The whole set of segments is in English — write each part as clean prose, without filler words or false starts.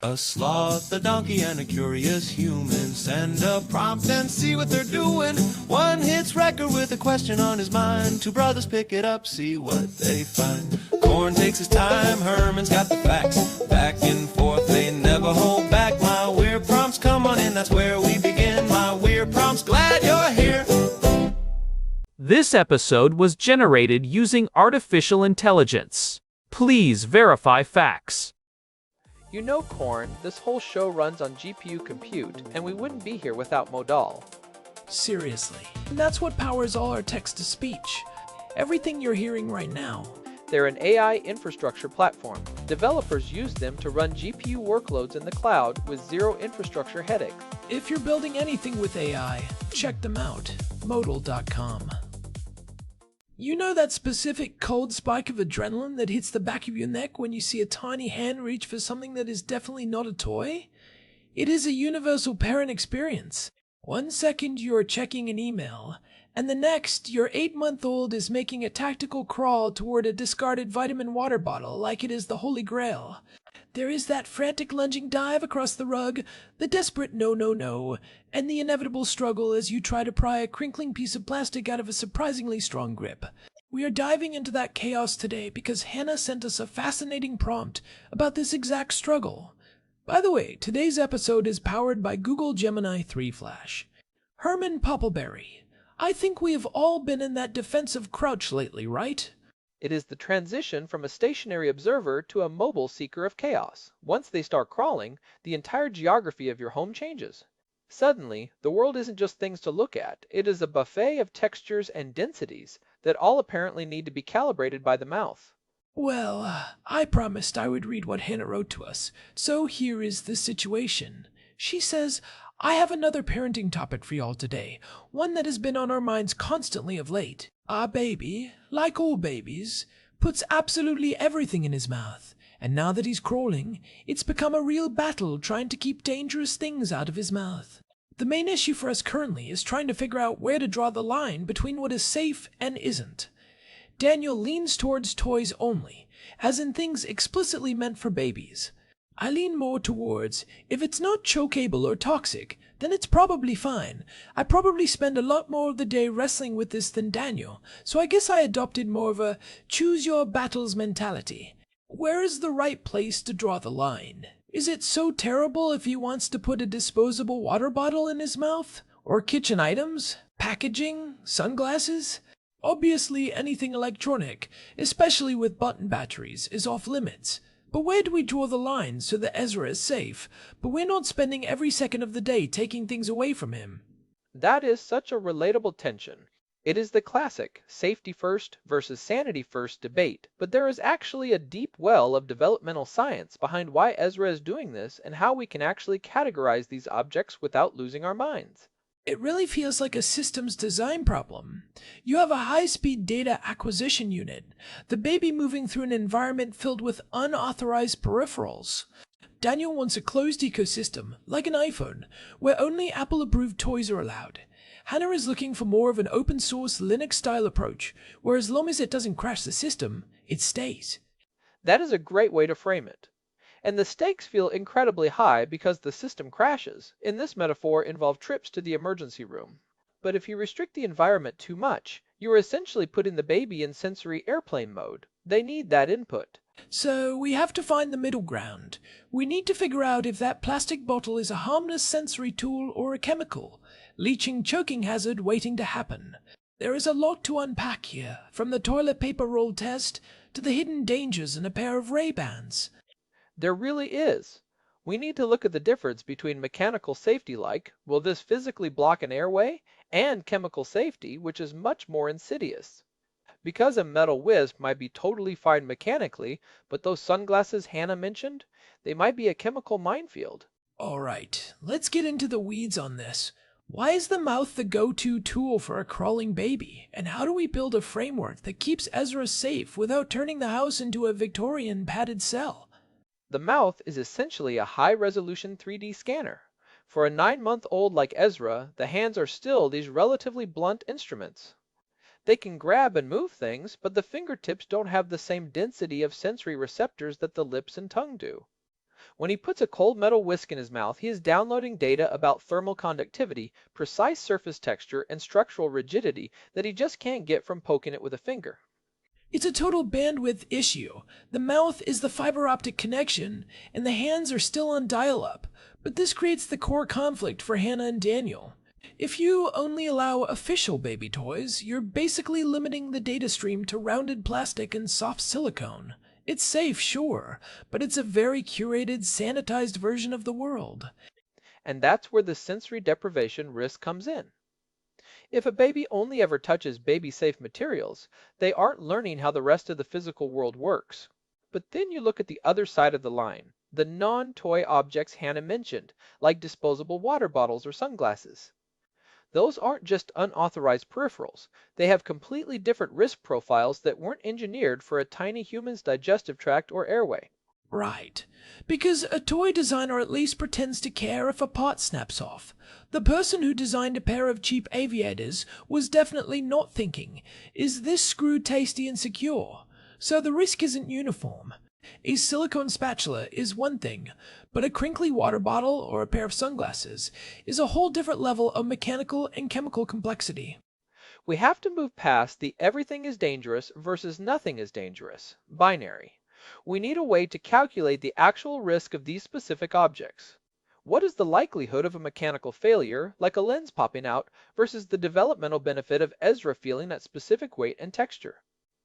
A sloth, a donkey, and a curious human. Send a prompt and see what they're doing. One hits record with a question on his mind. Two brothers pick it up, see what they find. Corn takes his time, Herman's got the facts. Back and forth, they never hold back. My weird prompts, come on in, that's where we begin. My weird prompts, glad you're here. This episode was generated using artificial intelligence. Please verify facts. You know, Corn, this whole show runs on GPU compute, and we wouldn't be here without Modal. Seriously. And that's what powers all our text-to-speech. Everything you're hearing right now. They're an AI infrastructure platform. Developers use them to run GPU workloads in the cloud with zero infrastructure headaches. If you're building anything with AI, check them out. Modal.com. You know that specific cold spike of adrenaline that hits the back of your neck when you see a tiny hand reach for something that is definitely not a toy? It is a universal parent experience. 1 second you're checking an email, and the next your 8-month-old is making a tactical crawl toward a discarded vitamin water bottle like it is the Holy Grail. There is that frantic lunging dive across the rug, the desperate no, and the inevitable struggle as you try to pry a crinkling piece of plastic out of a surprisingly strong grip. We are diving into that chaos today because Hannah sent us a fascinating prompt about this exact struggle. By the way, today's episode is powered by Google Gemini 3 Flash. Herman Poppleberry, I think we have all been in that defensive crouch lately, right? It is the transition from a stationary observer to a mobile seeker of chaos. Once they start crawling, the entire geography of your home changes. Suddenly, the world isn't just things to look at, it is a buffet of textures and densities that all apparently need to be calibrated by the mouth. Well, I promised I would read what Hannah wrote to us, so here is the situation. She says, I have another parenting topic for y'all today, one that has been on our minds constantly of late. Our baby, like all babies, puts absolutely everything in his mouth, and now that he's crawling, it's become a real battle trying to keep dangerous things out of his mouth. The main issue for us currently is trying to figure out where to draw the line between what is safe and isn't. Daniel leans towards toys only, as in things explicitly meant for babies. I lean more towards, if it's not chokeable or toxic, then it's probably fine. I probably spend a lot more of the day wrestling with this than Daniel, so I guess I adopted more of a choose your battles mentality. Where is the right place to draw the line? Is it so terrible if he wants to put a disposable water bottle in his mouth? Or kitchen items? Packaging? Sunglasses? Obviously anything electronic, especially with button batteries, is off limits. But where do we draw the line so that Ezra is safe, but we're not spending every second of the day taking things away from him? That is such a relatable tension. It is the classic safety first versus sanity first debate, but there is actually a deep well of developmental science behind why Ezra is doing this and how we can actually categorize these objects without losing our minds. It really feels like a systems design problem. You have a high-speed data acquisition unit, the baby moving through an environment filled with unauthorized peripherals. Daniel wants a closed ecosystem, like an iPhone, where only Apple-approved toys are allowed. Hannah is looking for more of an open-source Linux-style approach, where as long as it doesn't crash the system, it stays. That is a great way to frame it. And the stakes feel incredibly high because the system crashes. In this metaphor involve trips to the emergency room. But if you restrict the environment too much, you are essentially putting the baby in sensory airplane mode. They need that input. So we have to find the middle ground. We need to figure out if that plastic bottle is a harmless sensory tool or a chemical, leaching choking hazard waiting to happen. There is a lot to unpack here, from the toilet paper roll test to the hidden dangers in a pair of Ray-Bans. There really is. We need to look at the difference between mechanical safety like, will this physically block an airway, and chemical safety, which is much more insidious. Because a metal wisp might be totally fine mechanically, but those sunglasses Hannah mentioned, they might be a chemical minefield. Alright, let's get into the weeds on this. Why is the mouth the go-to tool for a crawling baby? And how do we build a framework that keeps Ezra safe without turning the house into a Victorian padded cell? The mouth is essentially a high-resolution 3D scanner. For a 9-month-old like Ezra, the hands are still these relatively blunt instruments. They can grab and move things, but the fingertips don't have the same density of sensory receptors that the lips and tongue do. When he puts a cold metal whisk in his mouth, he is downloading data about thermal conductivity, precise surface texture, and structural rigidity that he just can't get from poking it with a finger. It's a total bandwidth issue. The mouth is the fiber optic connection, and the hands are still on dial-up, but this creates the core conflict for Hannah and Daniel. If you only allow official baby toys, you're basically limiting the data stream to rounded plastic and soft silicone. It's safe, sure, but it's a very curated, sanitized version of the world. And that's where the sensory deprivation risk comes in. If a baby only ever touches baby-safe materials, they aren't learning how the rest of the physical world works. But then you look at the other side of the line, the non-toy objects Hannah mentioned, like disposable water bottles or sunglasses. Those aren't just unauthorized peripherals. They have completely different risk profiles that weren't engineered for a tiny human's digestive tract or airway. Right. Because a toy designer at least pretends to care if a part snaps off. The person who designed a pair of cheap aviators was definitely not thinking, is this screw tasty and secure? So the risk isn't uniform. A silicone spatula is one thing, but a crinkly water bottle or a pair of sunglasses is a whole different level of mechanical and chemical complexity. We have to move past the everything is dangerous versus nothing is dangerous binary. We need a way to calculate the actual risk of these specific objects. What is the likelihood of a mechanical failure, like a lens popping out, versus the developmental benefit of Ezra feeling that specific weight and texture?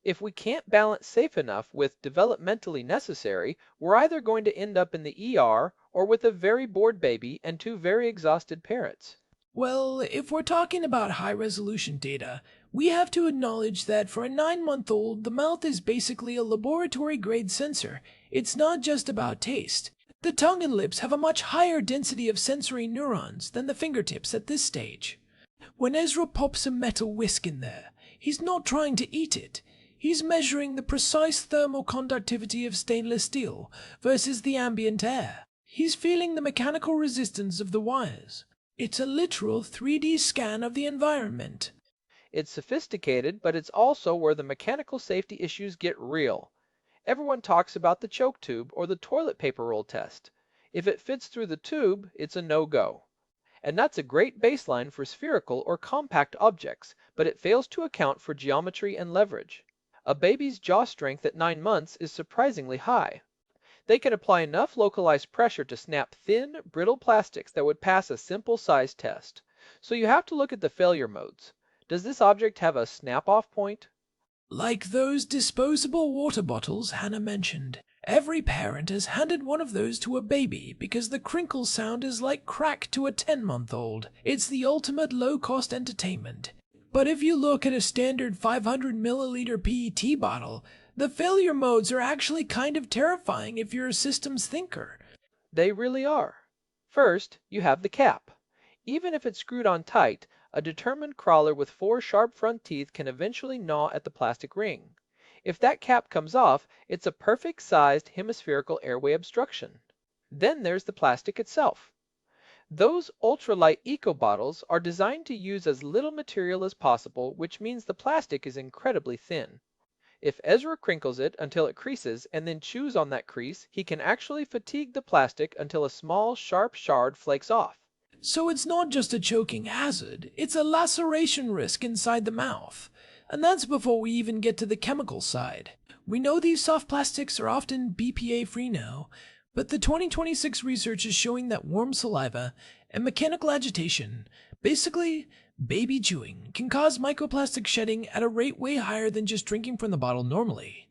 If we can't balance safe enough with developmentally necessary, we're either going to end up in the ER or with a very bored baby and two very exhausted parents. Well, if we're talking about high-resolution data, we have to acknowledge that for a 9-month-old, the mouth is basically a laboratory-grade sensor. It's not just about taste. The tongue and lips have a much higher density of sensory neurons than the fingertips at this stage. When Ezra pops a metal whisk in there, he's not trying to eat it. He's measuring the precise thermal conductivity of stainless steel versus the ambient air. He's feeling the mechanical resistance of the wires. It's a literal 3D scan of the environment. It's sophisticated, but it's also where the mechanical safety issues get real. Everyone talks about the choke tube or the toilet paper roll test. If it fits through the tube, it's a no-go. And that's a great baseline for spherical or compact objects, but it fails to account for geometry and leverage. A baby's jaw strength at 9 months is surprisingly high. They can apply enough localized pressure to snap thin, brittle plastics that would pass a simple size test. So you have to look at the failure modes. Does this object have a snap-off point? Like those disposable water bottles Hannah mentioned. Every parent has handed one of those to a baby because the crinkle sound is like crack to a 10-month-old. It's the ultimate low-cost entertainment. But if you look at a standard 500 milliliter PET bottle, the failure modes are actually kind of terrifying if you're a systems thinker. They really are. First, you have the cap. Even if it's screwed on tight, a determined crawler with 4 sharp front teeth can eventually gnaw at the plastic ring. If that cap comes off, it's a perfect-sized hemispherical airway obstruction. Then there's the plastic itself. Those ultralight eco bottles are designed to use as little material as possible, which means the plastic is incredibly thin. If Ezra crinkles it until it creases and then chews on that crease, he can actually fatigue the plastic until a small, sharp shard flakes off. So it's not just a choking hazard, it's a laceration risk inside the mouth. And that's before we even get to the chemical side. We know these soft plastics are often BPA free now, but the 2026 research is showing that warm saliva and mechanical agitation, basically baby chewing, can cause microplastic shedding at a rate way higher than just drinking from the bottle normally.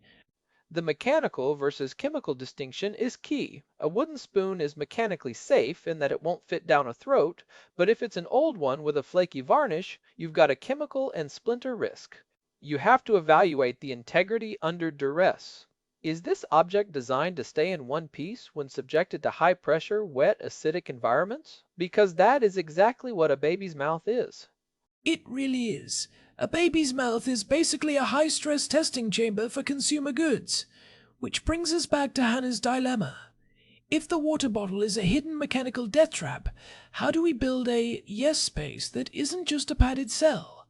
The mechanical versus chemical distinction is key. A wooden spoon is mechanically safe in that it won't fit down a throat, but if it's an old one with a flaky varnish, you've got a chemical and splinter risk. You have to evaluate the integrity under duress. Is this object designed to stay in one piece when subjected to high pressure, wet, acidic environments? Because that is exactly what a baby's mouth is. It really is. A baby's mouth is basically a high-stress testing chamber for consumer goods. Which brings us back to Hannah's dilemma. If the water bottle is a hidden mechanical death trap, how do we build a yes space that isn't just a padded cell?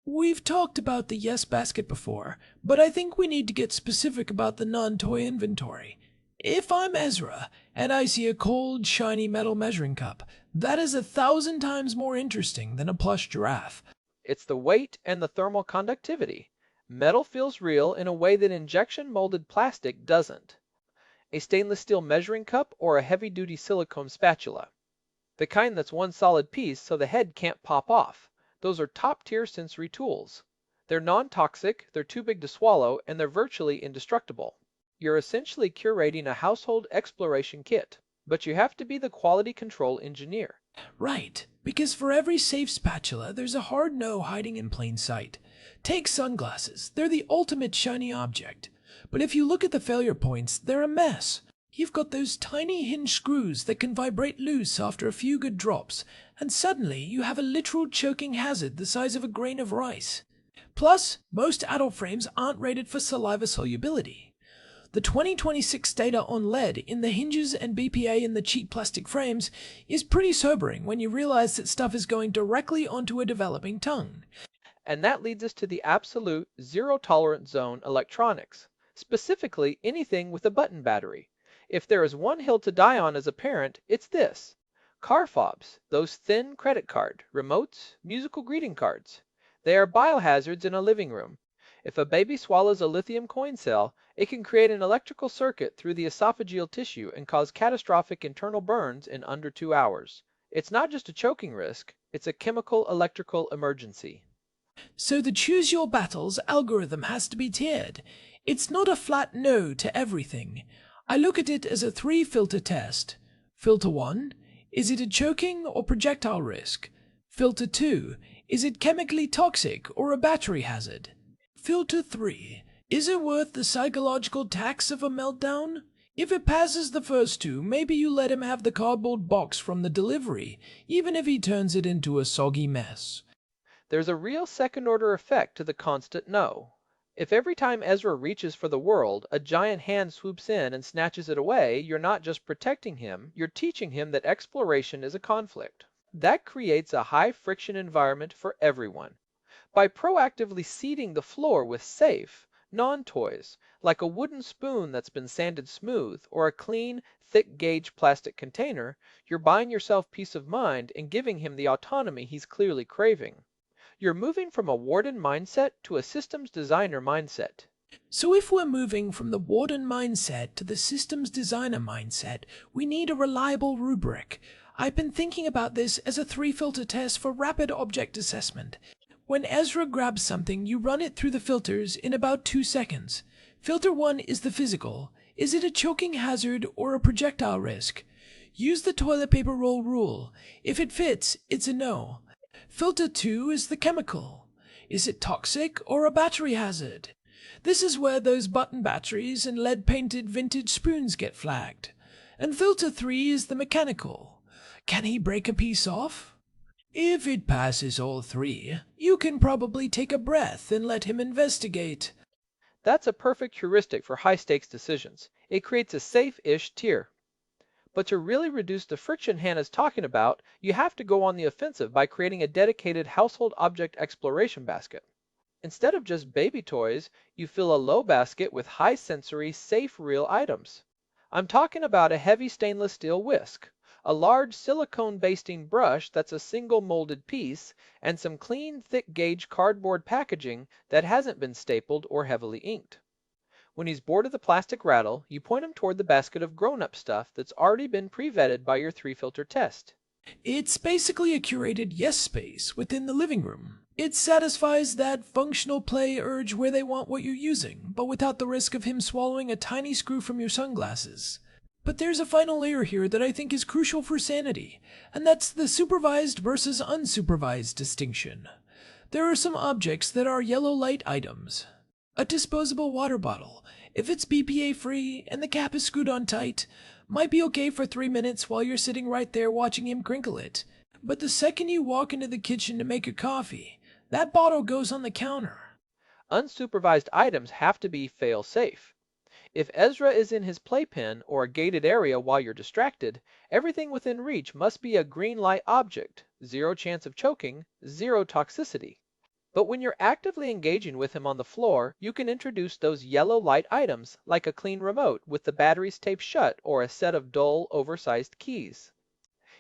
We've talked about the yes basket before, but I think we need to get specific about the non-toy inventory. If I'm Ezra and I see a cold, shiny metal measuring cup, that is 1,000 times more interesting than a plush giraffe. It's the weight and the thermal conductivity. Metal feels real in a way that injection molded plastic doesn't. A stainless steel measuring cup or a heavy-duty silicone spatula. The kind that's one solid piece so the head can't pop off. Those are top-tier sensory tools. They're non-toxic, they're too big to swallow, and they're virtually indestructible. You're essentially curating a household exploration kit, but you have to be the quality control engineer. Right, because for every safe spatula, there's a hard no hiding in plain sight. Take sunglasses, they're the ultimate shiny object. But if you look at the failure points, they're a mess. You've got those tiny hinge screws that can vibrate loose after a few good drops, and suddenly you have a literal choking hazard the size of a grain of rice. Plus, most adult frames aren't rated for saliva solubility. The 2026 data on lead in the hinges and BPA in the cheap plastic frames is pretty sobering when you realize that stuff is going directly onto a developing tongue. And that leads us to the absolute zero tolerance zone electronics, specifically anything with a button battery. If there is one hill to die on as a parent, it's this. Car fobs, those thin credit card, remotes, musical greeting cards. They are biohazards in a living room. If a baby swallows a lithium coin cell, it can create an electrical circuit through the esophageal tissue and cause catastrophic internal burns in under 2 hours. It's not just a choking risk, it's a chemical electrical emergency. So the choose your battles algorithm has to be tiered. It's not a flat no to everything. I look at it as a 3-filter test. Filter 1, is it a choking or projectile risk? Filter 2, is it chemically toxic or a battery hazard? Filter 3, is it worth the psychological tax of a meltdown? If it passes the first two, maybe you let him have the cardboard box from the delivery, even if he turns it into a soggy mess. There's a real second-order effect to the constant no. If every time Ezra reaches for the world, a giant hand swoops in and snatches it away, you're not just protecting him, you're teaching him that exploration is a conflict. That creates a high-friction environment for everyone. By proactively seeding the floor with safe, non-toys, like a wooden spoon that's been sanded smooth or a clean, thick-gauge plastic container, you're buying yourself peace of mind and giving him the autonomy he's clearly craving. You're moving from a warden mindset to a systems designer mindset. So if we're moving from the warden mindset to the systems designer mindset, we need a reliable rubric. I've been thinking about this as a 3-filter test for rapid object assessment. When Ezra grabs something, you run it through the filters in about 2 seconds. Filter 1 is the physical. Is it a choking hazard or a projectile risk? Use the toilet paper roll rule. If it fits, it's a no. Filter 2 is the chemical. Is it toxic or a battery hazard? This is where those button batteries and lead-painted vintage spoons get flagged. And filter 3 is the mechanical. Can he break a piece off? If it passes all 3, you can probably take a breath and let him investigate. That's a perfect heuristic for high-stakes decisions. It creates a safe-ish tier. But to really reduce the friction Hannah's talking about, you have to go on the offensive by creating a dedicated household object exploration basket. Instead of just baby toys, you fill a low basket with high-sensory, safe, real items. I'm talking about a heavy stainless steel whisk, a large silicone basting brush that's a single molded piece, and some clean, thick-gauge cardboard packaging that hasn't been stapled or heavily inked. When he's bored of the plastic rattle, you point him toward the basket of grown-up stuff that's already been pre-vetted by your 3-filter test. It's basically a curated yes space within the living room. It satisfies that functional play urge where they want what you're using, but without the risk of him swallowing a tiny screw from your sunglasses. But there's a final layer here that I think is crucial for sanity, and that's the supervised versus unsupervised distinction. There are some objects that are yellow light items. A disposable water bottle, if it's BPA free and the cap is screwed on tight, might be okay for 3 minutes while you're sitting right there watching him crinkle it. But the second you walk into the kitchen to make your coffee, that bottle goes on the counter. Unsupervised items have to be fail-safe. If Ezra is in his playpen or a gated area while you're distracted, everything within reach must be a green light object, 0 chance of choking, 0 toxicity. But when you're actively engaging with him on the floor, you can introduce those yellow light items, like a clean remote with the batteries taped shut or a set of dull, oversized keys.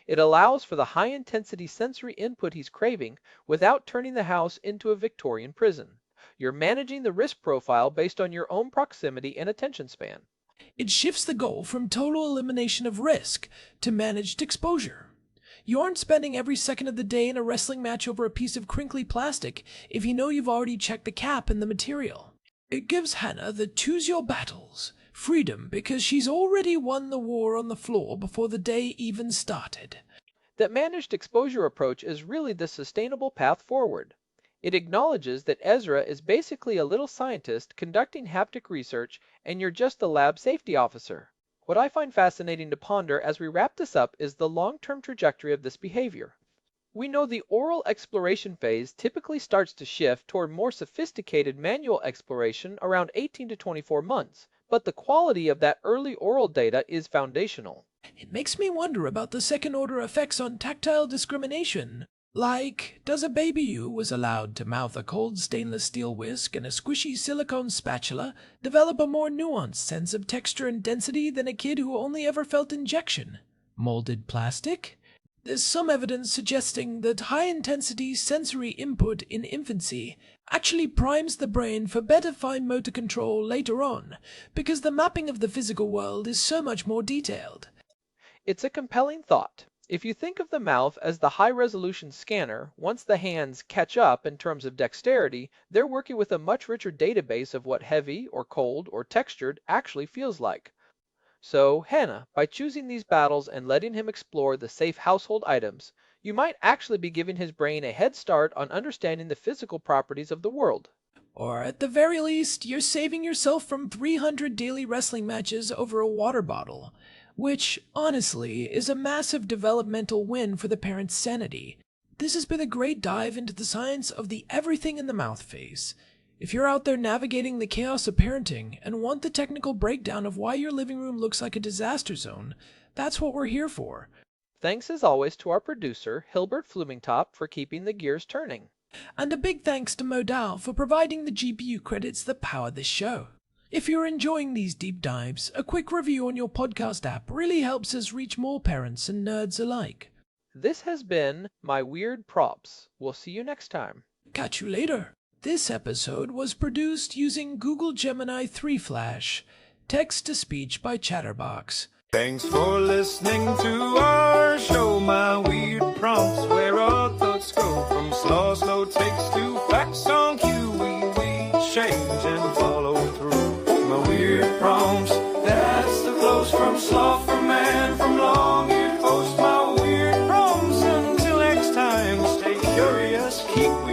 It allows for the high-intensity sensory input he's craving without turning the house into a Victorian prison. You're managing the risk profile based on your own proximity and attention span. It shifts the goal from total elimination of risk to managed exposure. You aren't spending every second of the day in a wrestling match over a piece of crinkly plastic if you know you've already checked the cap and the material. It gives Hannah the choose your battles freedom because she's already won the war on the floor before the day even started. That managed exposure approach is really the sustainable path forward. It acknowledges that Ezra is basically a little scientist conducting haptic research and you're just the lab safety officer. What I find fascinating to ponder as we wrap this up is the long-term trajectory of this behavior. We know the oral exploration phase typically starts to shift toward more sophisticated manual exploration around 18 to 24 months, but the quality of that early oral data is foundational. It makes me wonder about the second-order effects on tactile discrimination. Like, does a baby who was allowed to mouth a cold stainless steel whisk and a squishy silicone spatula develop a more nuanced sense of texture and density than a kid who only ever felt injection? Molded plastic? There's some evidence suggesting that high-intensity sensory input in infancy actually primes the brain for better fine motor control later on, because the mapping of the physical world is so much more detailed. It's a compelling thought. If you think of the mouth as the high-resolution scanner, once the hands catch up in terms of dexterity, they're working with a much richer database of what heavy or cold or textured actually feels like. So, Hannah, by choosing these battles and letting him explore the safe household items, you might actually be giving his brain a head start on understanding the physical properties of the world. Or at the very least, you're saving yourself from 300 daily wrestling matches over a water bottle, which, honestly, is a massive developmental win for the parent's sanity. This has been a great dive into the science of the everything in the mouth phase. If you're out there navigating the chaos of parenting and want the technical breakdown of why your living room looks like a disaster zone, that's what we're here for. Thanks as always to our producer, Hilbert Flumingtop, for keeping the gears turning. And a big thanks to Modal for providing the GPU credits that power this show. If you're enjoying these deep dives, a quick review on your podcast app really helps us reach more parents and nerds alike. This has been My Weird Props. We'll see you next time. Catch you later. This episode was produced using Google Gemini 3 Flash, text-to-speech by Chatterbox. Thanks for listening to our show, My Weird Prompts, where our thoughts go from slow takes to facts on cue. We change and follow through. My weird prompts, that's the flows from sloth, from man, from long-eared host. My weird prompts, until next time, stay curious, keep